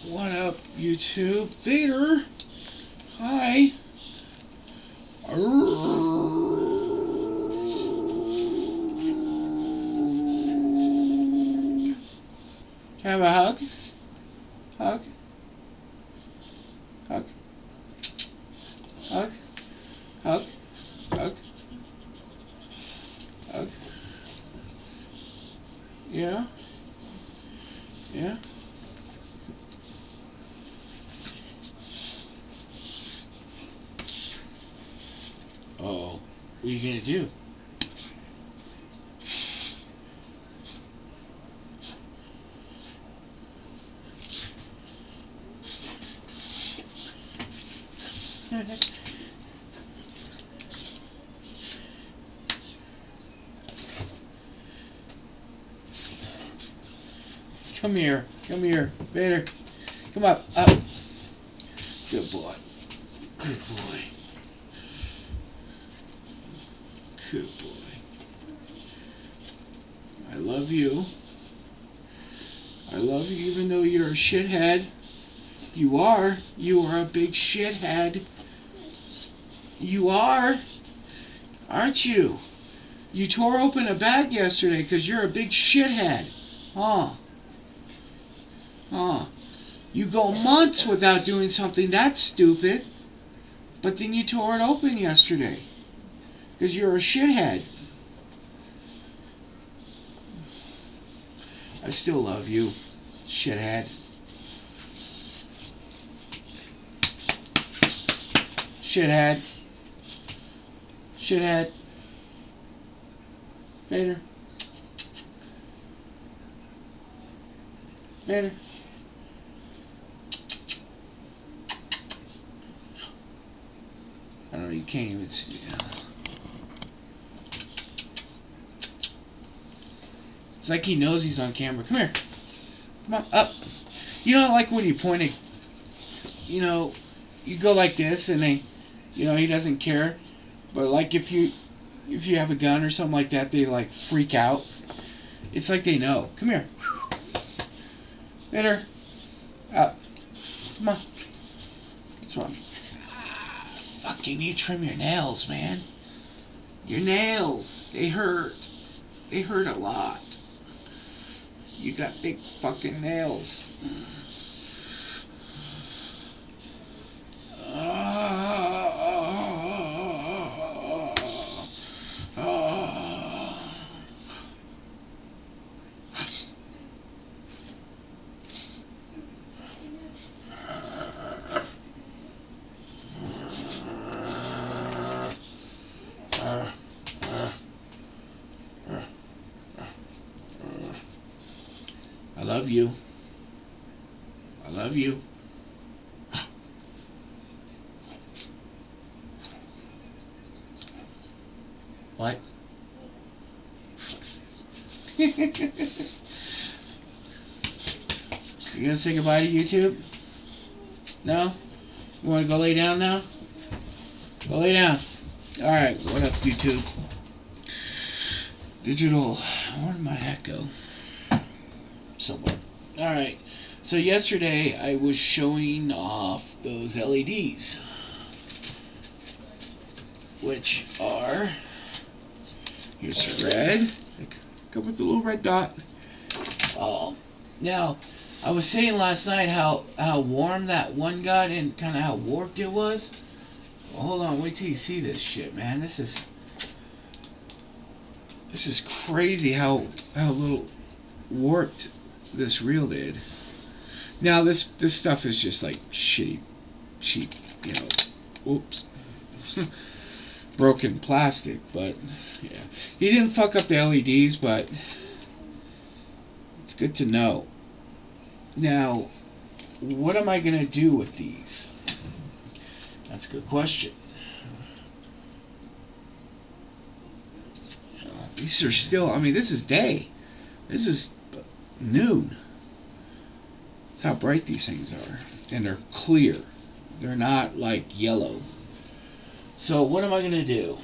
What up, YouTube? Vader. Hi. Have a hug. Hug. Hug. Hug. Hug. Hug. Hug. Yeah. Yeah. Oh, what are you gonna do? Come here, Vader. Come up. Good boy. Good boy. Good boy. I love you. I love you even though you're a shithead. You are. You are a big shithead. You are. Aren't you? You tore open a bag yesterday because you're a big shithead. Huh. Huh. You go months without doing something that stupid. But then you tore it open yesterday. Because you're a shithead. I still love you, shithead. Shithead. Shithead. Vader. Vader. I don't know, you can't even see. It's like he knows he's on camera. Come here. Come on, up. You know, like when you point a, you know, you go like this and they, you know, he doesn't care. But like if you have a gun or something like that, they like freak out. It's like they know. Come here. Vader. Up. Come on. What's wrong? Fuck, you need to trim your nails, man. Your nails. They hurt. They hurt a lot. You got big fucking nails. I love you. I love you. What? You gonna say goodbye to YouTube? No? You wanna go lay down now? Go lay down. Alright, what up, YouTube? Digital. Where did my hat go? Somewhere. Alright, so yesterday I was showing off those LEDs, which are, here's red, go with the little red dot. Now, I was saying last night how warm that one got and kind of how warped it was. Well, hold on, wait till you see this shit, man. This is crazy how little warped this reel did. Now this stuff is just like shitty, cheap, you know, oops, broken plastic. But yeah, he didn't fuck up the LEDs, but it's good to know. Now, what am I gonna do with these? That's a good question. You know, these are still, I mean, this is day. This is noon. That's how bright these things are. And they're clear. They're not like yellow. So what am I going to do?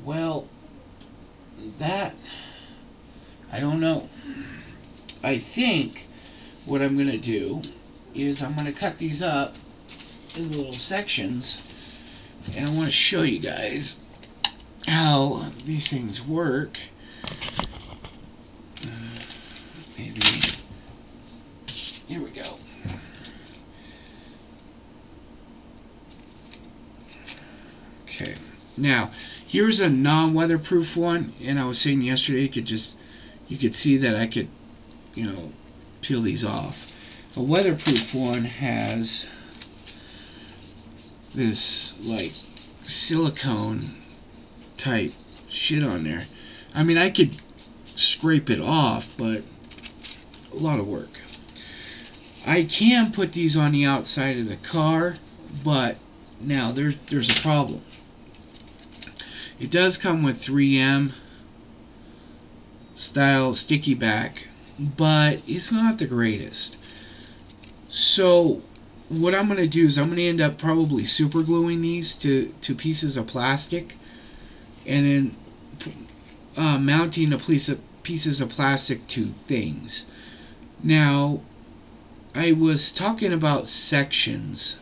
Well, that, I don't know. I think what I'm going to do is I'm going to cut these up in little sections, and I want to show you guys how these things work. Maybe here we go. Okay, now here's a non-weatherproof one, and I was saying yesterday you could see that I could, peel these off. A weatherproof one has this like silicone type shit on there. I mean, I could scrape it off, but a lot of work. I can put these on the outside of the car, but now there's a problem. It does come with 3M style sticky back, but it's not the greatest. So what I'm going to do is I'm going to end up probably super gluing these to pieces of plastic, and then mounting pieces of plastic to things. Now, I was talking about sections.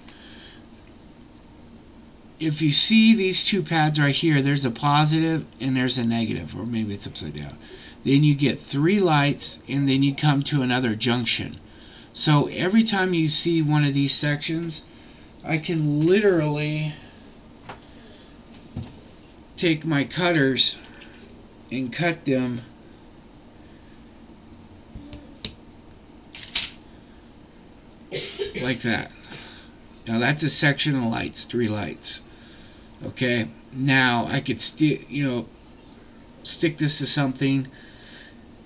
If you see these two pads right here, there's a positive and there's a negative, or maybe it's upside down. Then you get 3 lights, and then you come to another junction. So every time you see one of these sections, I can literally take my cutters and cut them like that. Now that's a section of lights, 3 lights. Okay, now I could stick this to something,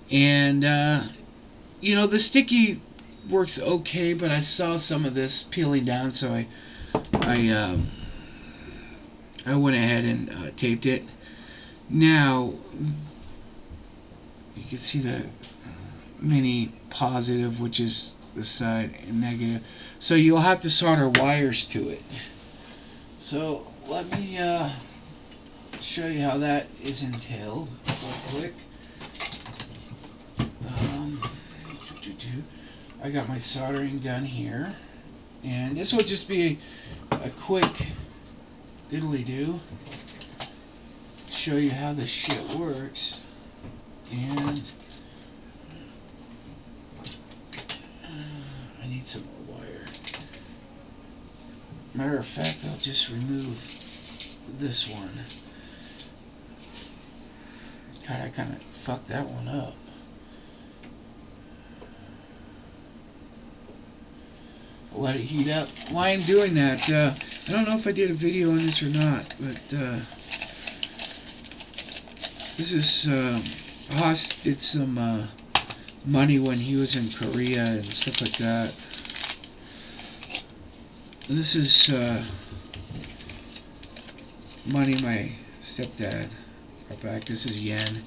and the sticky works okay, but I saw some of this peeling down, so I went ahead and taped it. Now you can see the mini positive, which is the side, and negative. So you'll have to solder wires to it. So let me show you how that is entailed real quick. I got my soldering gun here, and this will just be a quick diddly-do. Show you how this shit works. And I need some more wire. Matter of fact, I'll just remove this one. God, I kind of fucked that one up. I'll let it heat up. Why I'm doing that, I don't know if I did a video on this or not, but this is Haas did some money when he was in Korea and stuff like that. And this is money my stepdad brought back. This is yen.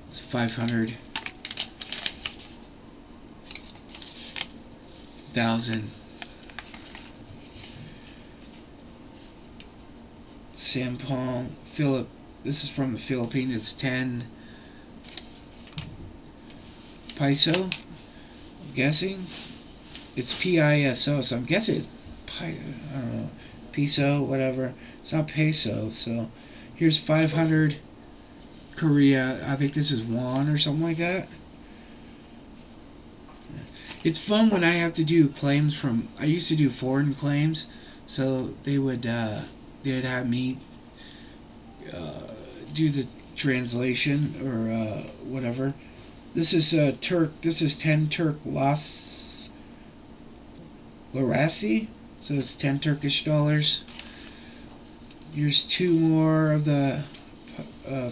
It's 500,000. Sampong, Philip. This is from the Philippines. It's 10 peso. I'm guessing it's PISO, so I'm guessing it's I don't know, peso, whatever. It's not peso. So here's 500 Korea. I think this is won or something like that. It's fun when I have to do claims from. I used to do foreign claims, so they would they'd have me do the translation or whatever. This is Turk. This is 10 Turk Lirasi. So it's 10 Turkish dollars. Here's 2 more of the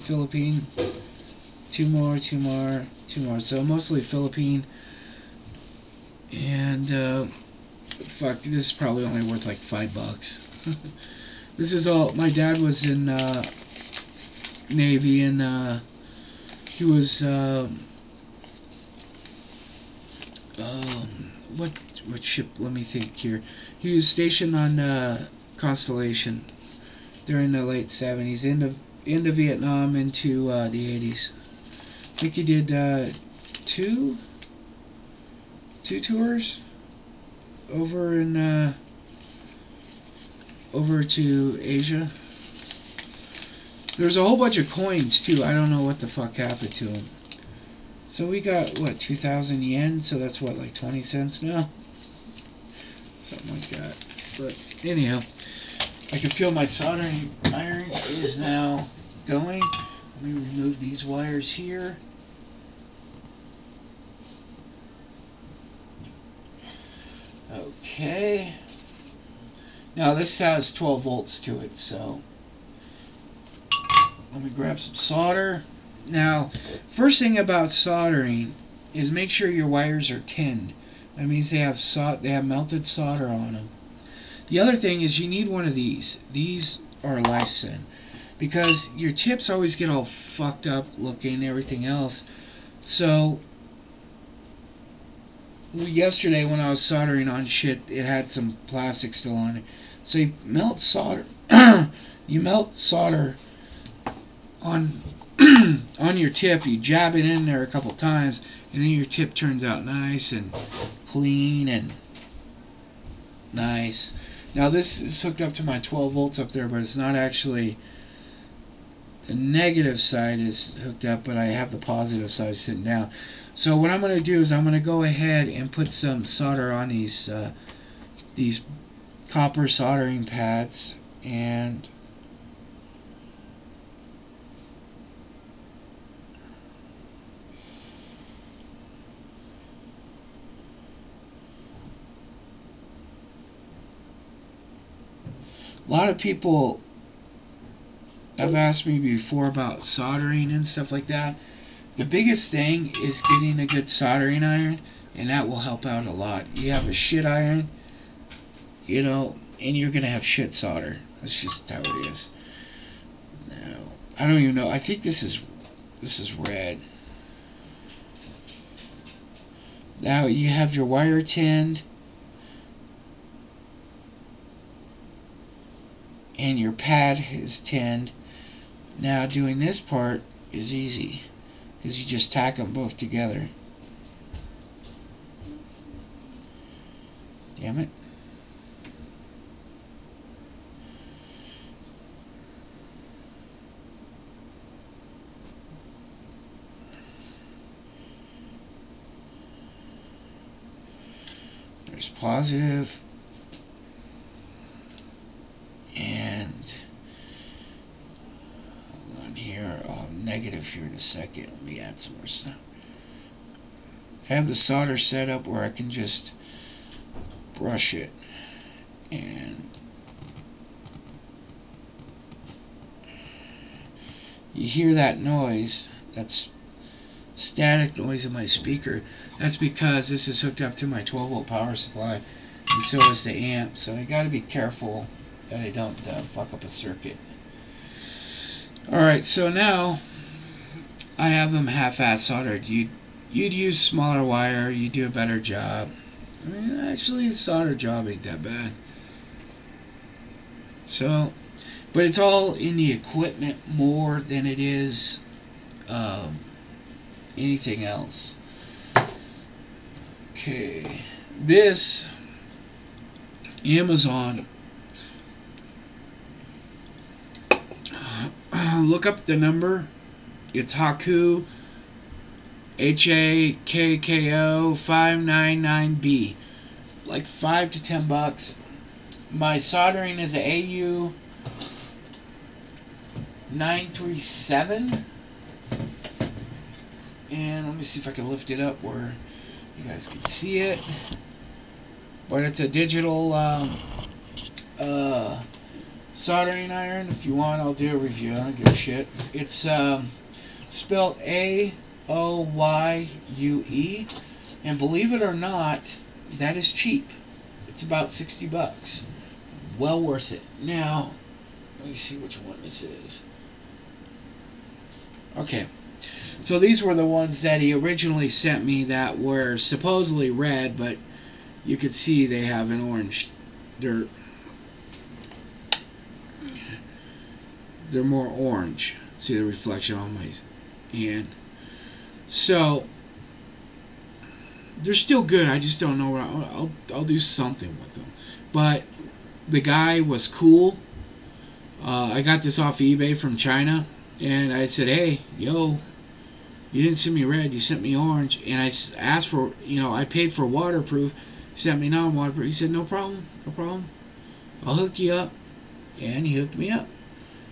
Philippine. 2 more, 2 more, 2 more. So mostly Philippine. And fuck, this is probably only worth like $5. This is all. My dad was in Navy, and he was what ship? Let me think here. He was stationed on Constellation during the late 70s, into Vietnam, into the 80s. I think he did two tours over in over to Asia. There's a whole bunch of coins too. I don't know what the fuck happened to them. So we got what, 2,000 yen? So that's what, like 20 cents now? Something like that. But anyhow, I can feel my soldering iron is now going. Let me remove these wires here. Okay. Now this has 12 volts to it, so let me grab some solder. Now, first thing about soldering is make sure your wires are tinned. That means they have melted solder on them. The other thing is you need one of these. These are a lifesaver because your tips always get all fucked up looking and everything else. So yesterday when I was soldering on shit, it had some plastic still on it. So you melt solder. You melt solder on on your tip. You jab it in there a couple times, and then your tip turns out nice and clean and nice. Now this is hooked up to my 12 volts up there, but it's not actually. The negative side is hooked up, but I have the positive side sitting down. So what I'm going to do is I'm going to go ahead and put some solder on these copper soldering pads, and a lot of people have asked me before about soldering and stuff like that. The biggest thing is getting a good soldering iron, and that will help out a lot. You have a shit iron, you know, and you're gonna have shit solder. That's just how it is. Now, I don't even know. I think this is red. Now you have your wire tinned, and your pad is tinned. Now doing this part is easy because you just tack them both together. Damn it. There's positive. And hold on here, I'll have negative here in a second. Let me add some more stuff. I have the solder set up where I can just brush it, and you hear that noise. That's static noise in my speaker. That's because this is hooked up to my 12 volt power supply, and so is the amp. So I got to be careful that I don't fuck up a circuit. Alright, so now I have them half-ass soldered. You'd use smaller wire, you do a better job. I mean, actually the solder job ain't that bad. So, but it's all in the equipment more than it is anything else. Okay, this Amazon. Look up the number. It's Haku, HAKKO 599B. Like $5 to $10. My soldering is a AU 937. And let me see if I can lift it up where you guys can see it. But it's a digital soldering iron. If you want, I'll do a review. I don't give a shit. It's spelled AOYUE, and believe it or not, that is cheap. It's about $60. Well worth it. Now, let me see which one this is. Okay, so these were the ones that he originally sent me that were supposedly red, but you could see they have an orange. They're more orange. See the reflection on my hand. So They're still good. I just don't know what I'll do something with them. But the guy was cool. I got this off eBay from China, and I said, "Hey, yo, you didn't send me red. You sent me orange." And I asked for, I paid for waterproof. He sent me non-waterproof. He said, "No problem, no problem. I'll hook you up." And he hooked me up.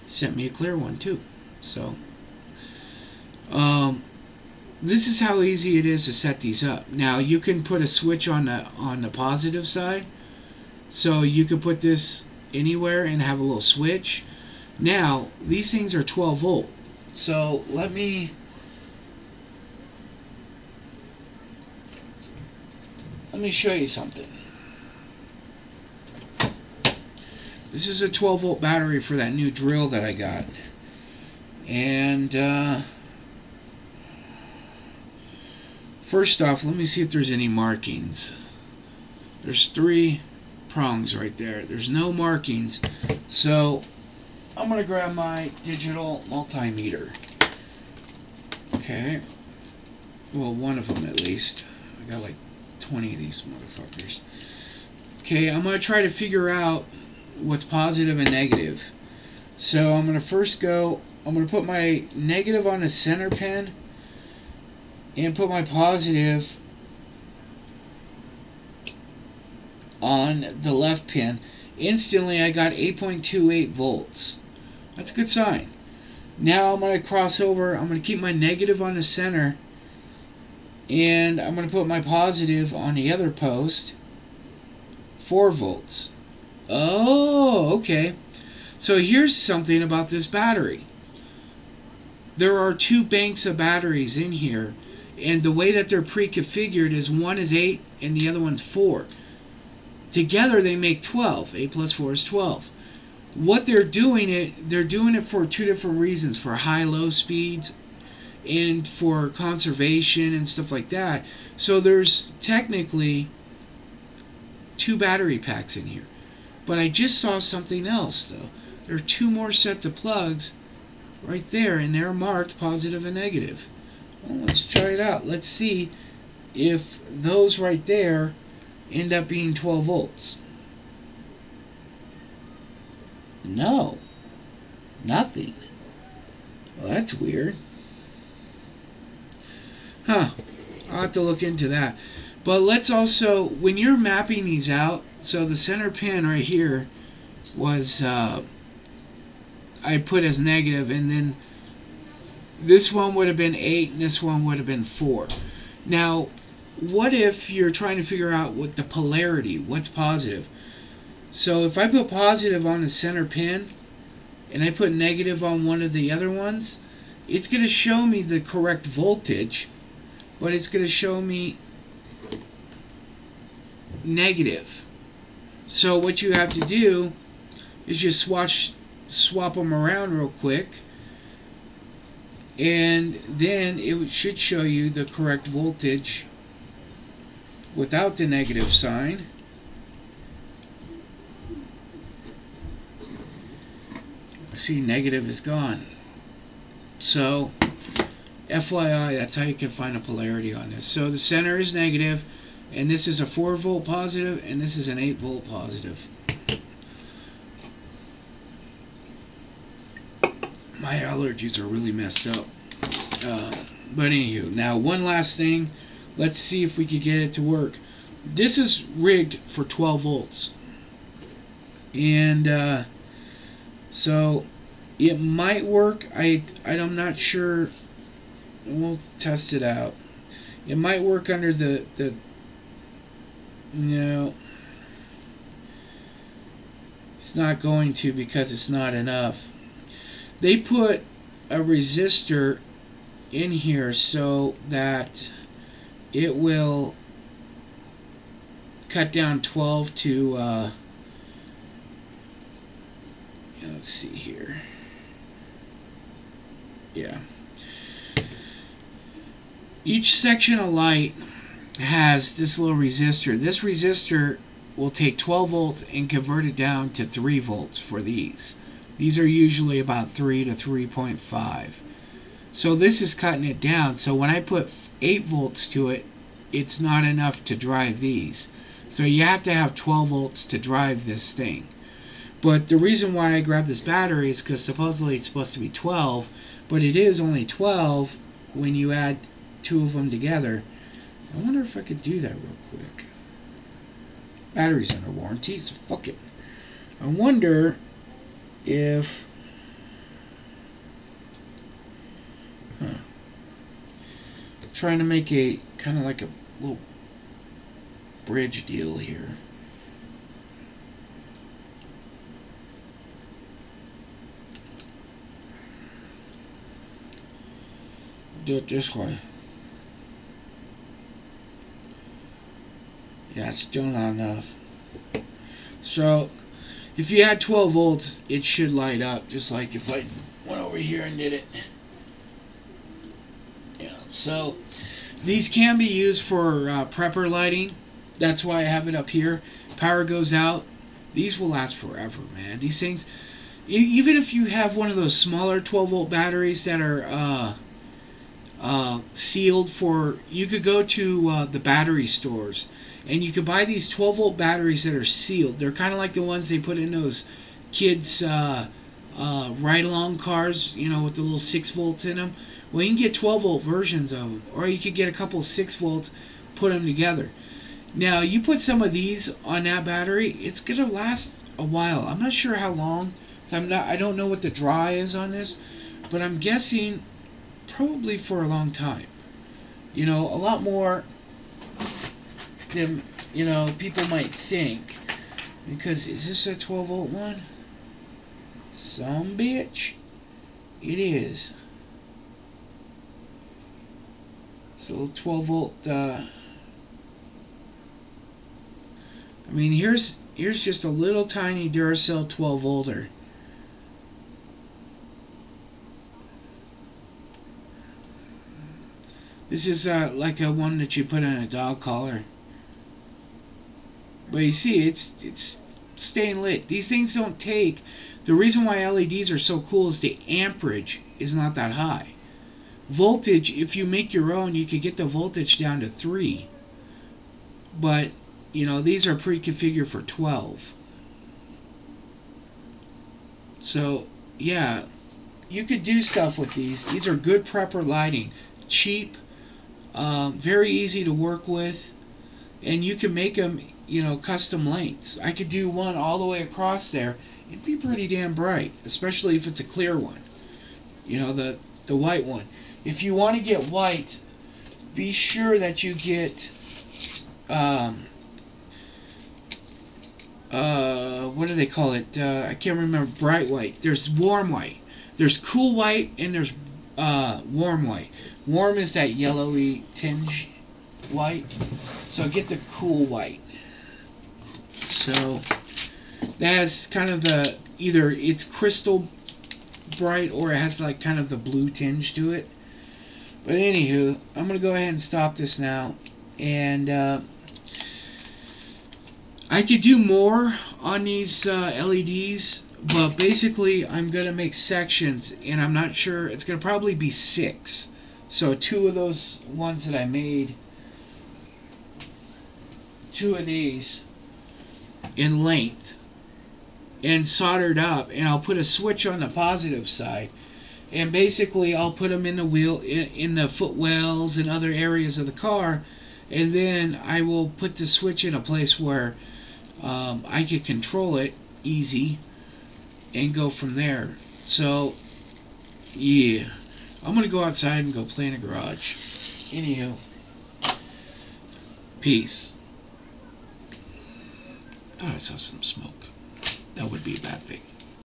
He sent me a clear one too. So, this is how easy it is to set these up. Now you can put a switch on the positive side, so you can put this anywhere and have a little switch. Now these things are 12 volt, so let me show you something. This is a 12 volt battery for that new drill that I got, and first off, let me see if there's any markings. There's 3 prongs right there. There's no markings, so I'm gonna grab my digital multimeter. Okay, well, one of them at least. I got like 20 of these motherfuckers. Okay, I'm gonna try to figure out what's positive and negative. So I'm gonna put my negative on the center pin and put my positive on the left pin. Instantly I got 8.28 volts. That's a good sign. Now I'm going to cross over. I'm going to keep my negative on the center, and I'm going to put my positive on the other post. 4 volts. Oh, okay. So here's something about this battery. There are 2 banks of batteries in here, and the way that they're pre-configured is one is 8 and the other one's 4. Together they make 12. 8 plus 4 is 12. What they're doing it for 2 different reasons: for high-low speeds and for conservation and stuff like that. So there's technically 2 battery packs in here. But I just saw something else though. There are 2 more sets of plugs right there, and they're marked positive and negative. Well, let's try it out. Let's see if those right there end up being 12 volts. No, nothing. Well, that's weird. Huh, I'll have to look into that. But let's also, when you're mapping these out, so the center pin right here was I put as negative, and then this one would have been 8 and this one would have been 4. Now what if you're trying to figure out what the polarity, what's positive? So if I put positive on the center pin and I put negative on one of the other ones, it's going to show me the correct voltage, but it's going to show me negative. So what you have to do is just swap them around real quick, and then it should show you the correct voltage without the negative sign. See, negative is gone. So FYI, that's how you can find a polarity on this. So the center is negative, and this is a 4 volt positive, and this is an 8 volt positive. My allergies are really messed up. But anywho, now one last thing. Let's see if we can get it to work. This is rigged for 12 volts. And so it might work. I'm not sure. We'll test it out. It might work under the no. It's not going to, because it's not enough. They put a resistor in here so that it will cut down 12 to let's see here. Yeah. Each section of light has this little resistor. This resistor will take 12 volts and convert it down to 3 volts for these. These are usually about 3 to 3.5. So this is cutting it down. So when I put 8 volts to it, it's not enough to drive these. So you have to have 12 volts to drive this thing. But the reason why I grabbed this battery is because supposedly it's supposed to be 12, but it is only 12 when you add two of them together. I wonder if I could do that real quick. Battery's under warranty, so fuck it. I wonder if... Trying to make a kind of like a little bridge deal here. Do it this way. Yeah, still not enough. So if you add 12 volts, it should light up, just like if I went over here and did it. Yeah, so these can be used for prepper lighting. That's why I have it up here. Power goes out. These will last forever, man. These things, even if you have one of those smaller 12 volt batteries that are sealed for, you could go to the battery stores and you could buy these 12 volt batteries that are sealed. They're kind of like the ones they put in those kids ride-along cars, you know, with the little 6 volts in them. Well, you can get 12 volt versions of them, or you could get a couple 6 volts, put them together. Now, you put some of these on that battery, it's gonna last a while. I'm not sure how long, so I don't know what the draw is on this, but I'm guessing probably for a long time. You know, a lot more than, you know, people might think. Because, is this a 12 volt one? Some bitch. It is. So 12 volt, I mean, here's just a little tiny Duracell 12 volter. This is like a one that you put on a dog collar. But you see, it's staying lit. These things don't take. The reason why LEDs are so cool is the amperage is not that high. Voltage, if you make your own, you could get the voltage down to 3. But, you know, these are pre-configured for 12. So, yeah, you could do stuff with these. These are good prepper lighting. Cheap, very easy to work with. And you can make them, you know, custom lengths. I could do one all the way across there. It'd be pretty damn bright, especially if it's a clear one. You know, the white one. If you want to get white, be sure that you get what do they call it? I can't remember. Bright white. There's warm white. There's cool white and there's warm white. Warm is that yellowy tinge white. So get the cool white. So that has kind of the, either it's crystal bright or it has like kind of the blue tinge to it. But anywho, I'm going to go ahead and stop this now. And I could do more on these LEDs, but basically I'm going to make sections, and I'm not sure, it's going to probably be 6. So 2 of those ones that I made, 2 of these in length, and soldered up, and I'll put a switch on the positive side. And basically I'll put them in the wheel, in the footwells and other areas of the car, and then I will put the switch in a place where I can control it easy and go from there. So yeah, I'm gonna go outside and go play in the garage. Anywho, peace. Thought I saw some smoke. That would be a bad thing.